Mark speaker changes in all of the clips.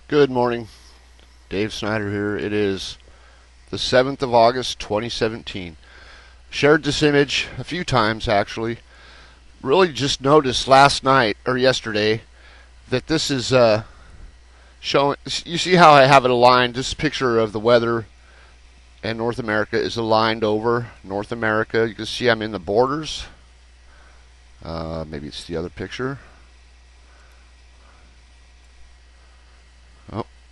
Speaker 1: Good morning. Dave Snyder here. It is the 7th of August, 2017. Shared this image a few times actually. Really just noticed last night or yesterday that this is showing. You see how I have it aligned? This picture of the weather and North America is aligned over North America. You can see I'm in the borders. Maybe it's the other picture.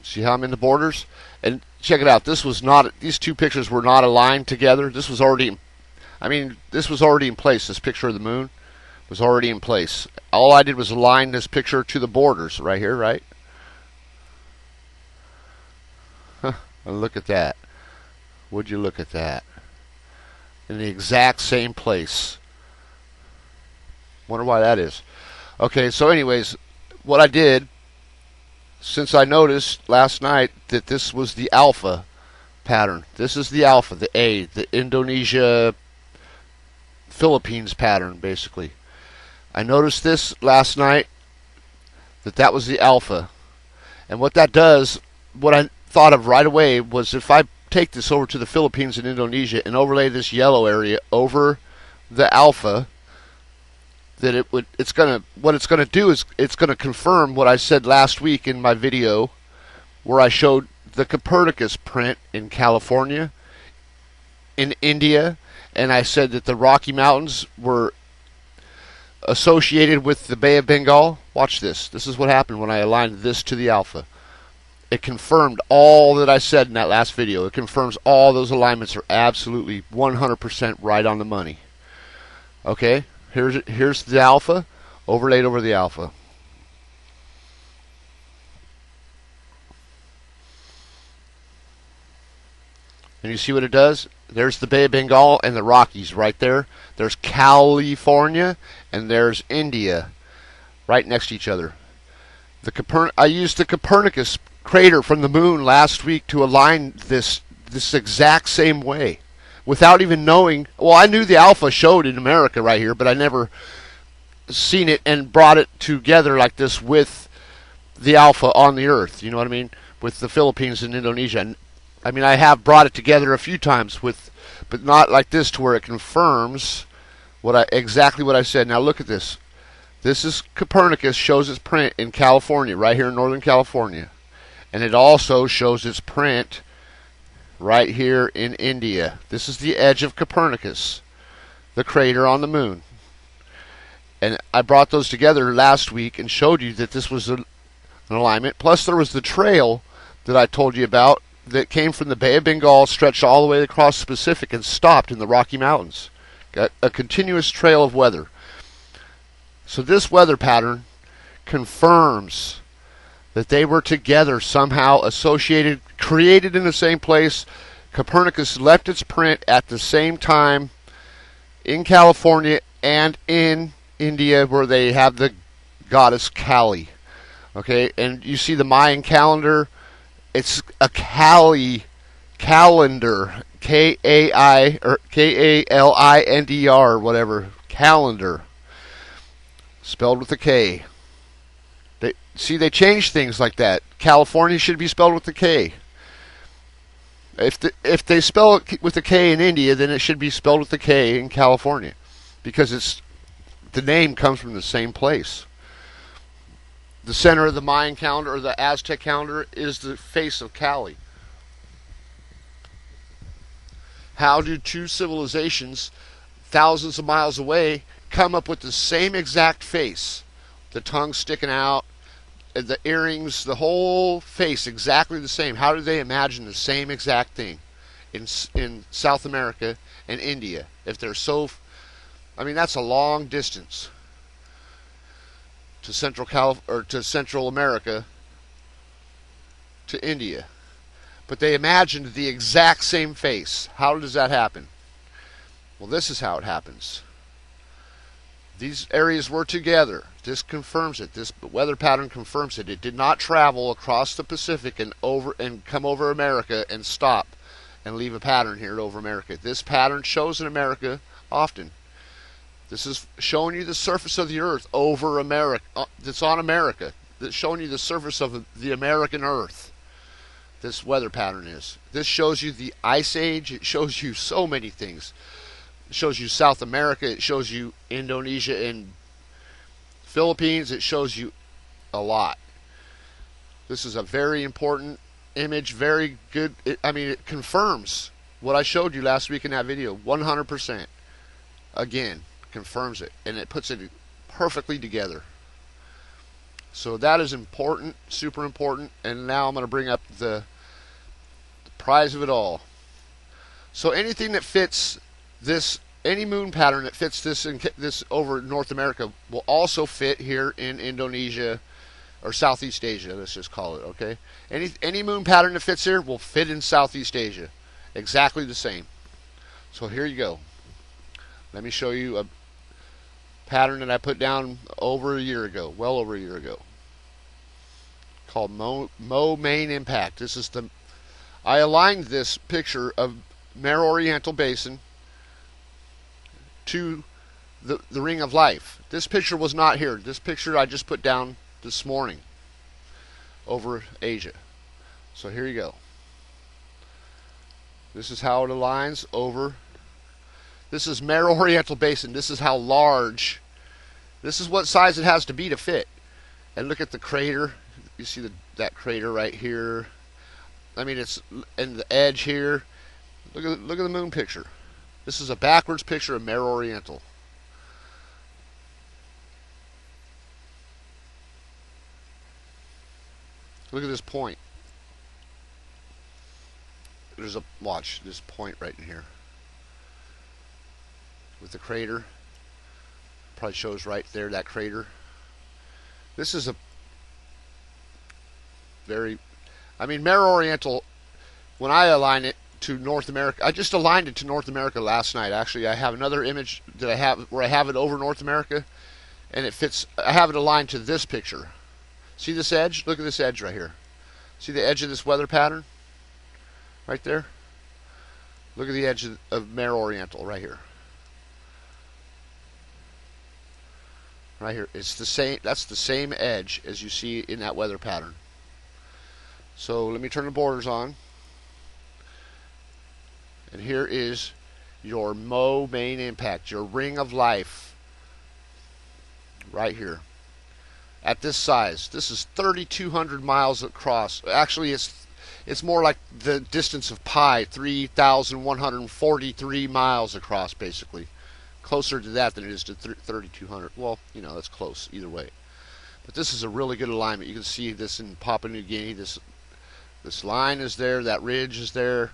Speaker 1: See how I'm in the borders? And check it out. These two pictures were not aligned together. This was already in place. This picture of the moon was already in place. All I did was align this picture to the borders right here, right? And look at that. Would you look at that? In the exact same place. Wonder why that is. Okay, so anyways, what I did, since I noticed last night that this was the alpha pattern. This is the alpha, the A, the Indonesia, Philippines pattern, basically. I noticed this last night, that was the alpha. And what that does, what I thought of right away was if I take this over to the Philippines and Indonesia and overlay this yellow area over the alpha, that what it's gonna do is it's gonna confirm what I said last week in my video where I showed the Copernicus print in California, in India, and I said that the Rocky Mountains were associated with the Bay of Bengal. Watch this. This is what happened when I aligned this to the alpha. It confirmed all that I said in that last video. It confirms all those alignments are absolutely 100% right on the money. Okay? Here's the alpha, overlaid over the alpha. And you see what it does? There's the Bay of Bengal and the Rockies right there. There's California and there's India right next to each other. I used the Copernicus crater from the moon last week to align this exact same way. Without even knowing, well, I knew the alpha showed in America right here, but I never seen it and brought it together like this with the alpha on the Earth. You know what I mean? With the Philippines and Indonesia. And, I mean, I have brought it together a few times but not like this to where it confirms exactly what I said. Now look at this. This is Copernicus shows its print in California, right here in Northern California, and it also shows its print right here in India. This is the edge of Copernicus, the crater on the moon. And I brought those together last week and showed you that this was an alignment. Plus there was the trail that I told you about that came from the Bay of Bengal, stretched all the way across the Pacific and stopped in the Rocky Mountains. Got a continuous trail of weather. So this weather pattern confirms that they were together somehow, associated, created in the same place. Copernicus left its print at the same time in California and in India, where they have the goddess Kali. Okay, and you see the Mayan calendar. It's a Kali calendar, K-A-I or K-A-L-I-N-D-R, whatever, calendar, spelled with a K. They changed things like that. California should be spelled with a K. If they spell it with a K in India, then it should be spelled with a K in California, because the name comes from the same place. The center of the Mayan calendar or the Aztec calendar is the face of Kali. How do two civilizations thousands of miles away come up with the same exact face? The tongue sticking out, the earrings, the whole face exactly the same. How do they imagine the same exact thing in South America and India? If they're so, I mean, that's a long distance to Central America to India. But they imagined the exact same face. How does that happen? Well, this is how it happens. These areas were together. This confirms it. This weather pattern confirms it. It did not travel across the Pacific and come over America and stop and leave a pattern here over America. This pattern shows in America often. This is showing you the surface of the earth over America. That's on America. that's showing you the surface of the American Earth. This weather pattern is. This shows you the Ice Age. It shows you so many things. It shows you South America. It shows you Indonesia and Philippines. It shows you a lot. This is a very important image. Very good. It confirms what I showed you last week in that video. 100%. Again, confirms it. And it puts it perfectly together. So that is important. Super important. And now I'm going to bring up the prize of it all. So anything that fits this, any moon pattern that fits this over North America will also fit here in Indonesia or Southeast Asia. Let's just call it, okay? Any moon pattern that fits here will fit in Southeast Asia, exactly the same. So here you go. Let me show you a pattern that I put down over a year ago, well over a year ago, called Mo Main Impact. This is I aligned this picture of Mare Oriental Basin to the Ring of Life. This picture was not here. This picture I just put down this morning over Asia. So here you go. This is how it aligns over. This is Mare Oriental Basin. This is how large. This is what size it has to be to fit. And look at the crater. You see that crater right here. It's in the edge here. Look at the moon picture. This is a backwards picture of Mare Oriental. Look at this point. Watch this point right in here with the crater. Probably shows right there that crater. This is a very, Mare Oriental, when I align it to North America, I just aligned it to North America last night. Actually, I have another image that I have where I have it over North America, and it fits. I have it aligned to this picture. See this edge? Look at this edge right here. See the edge of this weather pattern? Right there? Look at the edge of Mare Oriental right here. Right here. It's the same. That's the same edge as you see in that weather pattern. So let me turn the borders on. And here is your Mo Main Impact, your Ring of Life. Right here. At this size. This is 3,200 miles across. Actually, it's more like the distance of pi, 3,143 miles across, basically. Closer to that than it is to 3,200. Well, that's close either way. But this is a really good alignment. You can see this in Papua New Guinea. This line is there. That ridge is there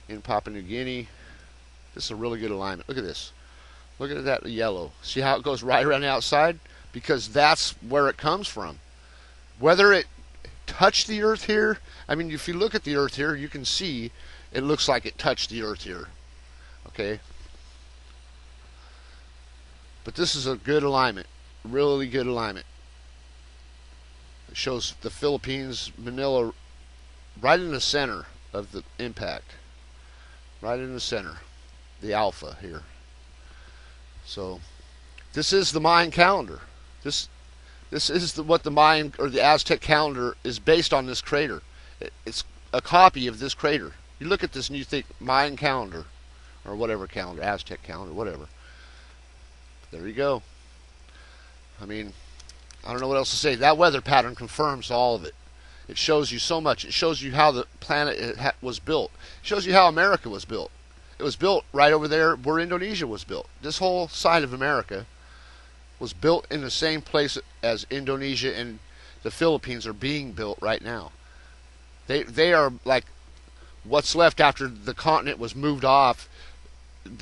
Speaker 1: in Papua New Guinea. This is a really good alignment. Look at this. Look at that yellow. See how it goes right around the outside? Because that's where it comes from. Whether it touched the earth here, if you look at the earth here, you can see it looks like it touched the earth here. Okay? But this is a good alignment. Really good alignment. It shows the Philippines, Manila, right in the center of the impact. Right in the center. The alpha here. So, this is the Mayan calendar. This is what the Mayan or the Aztec calendar is based on. This crater. It's a copy of this crater. You look at this and you think Mayan calendar, or whatever calendar, Aztec calendar, whatever. There you go. I don't know what else to say. That weather pattern confirms all of it. It shows you so much. It shows you how the planet was built. It shows you how America was built. It was built right over there where Indonesia was built. This whole side of America was built in the same place as Indonesia and the Philippines are being built right now. They are like what's left after the continent was moved off.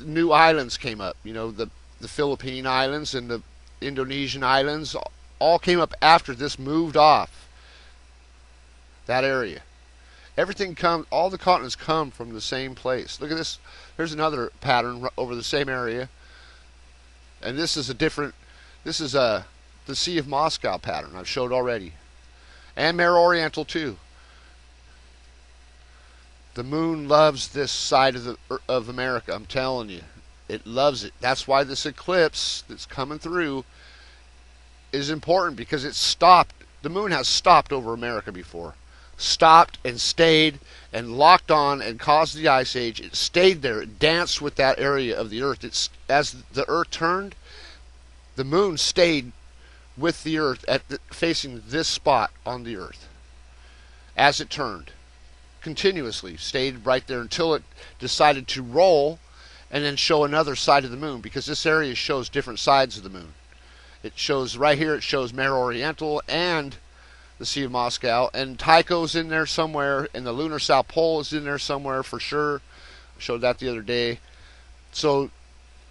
Speaker 1: New islands came up. The Philippine Islands and the Indonesian islands all came up after this moved off that area. All the continents come from the same place. Look at this. There's another pattern over the same area. And this is the Sea of Moscow pattern I've showed already. And Mare Oriental too. The moon loves this side of America, I'm telling you. It loves it. That's why this eclipse that's coming through is important, because it stopped the moon has stopped over America before. Stopped and stayed and locked on and caused the ice age. It stayed there. It danced with that area of the earth. As the earth turned, the moon stayed with the earth facing this spot on the earth. As it turned, continuously stayed right there until it decided to roll and then show another side of the moon, because this area shows different sides of the moon. It shows right here, it shows Mare Oriental and the Sea of Moscow, and Tycho's in there somewhere, and the lunar South Pole is in there somewhere for sure. I showed that the other day. So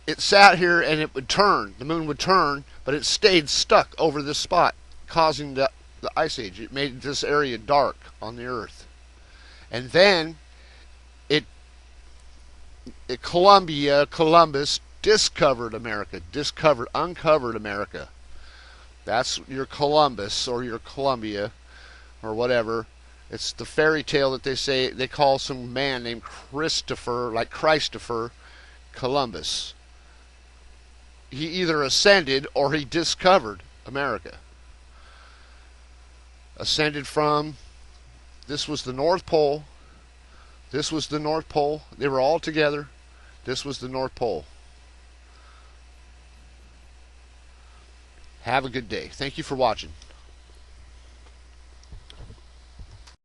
Speaker 1: it sat here and it would turn. The moon would turn, but it stayed stuck over this spot, causing the ice age. It made this area dark on the earth. And then Columbus discovered America, uncovered America. That's your Columbus or your Columbia or whatever. It's the fairy tale that they call some man named Christopher, like Christopher Columbus. He either ascended or he discovered America. Ascended from, this was the North Pole. This was the North Pole. They were all together. This was the North Pole. Have a good day. Thank you for watching.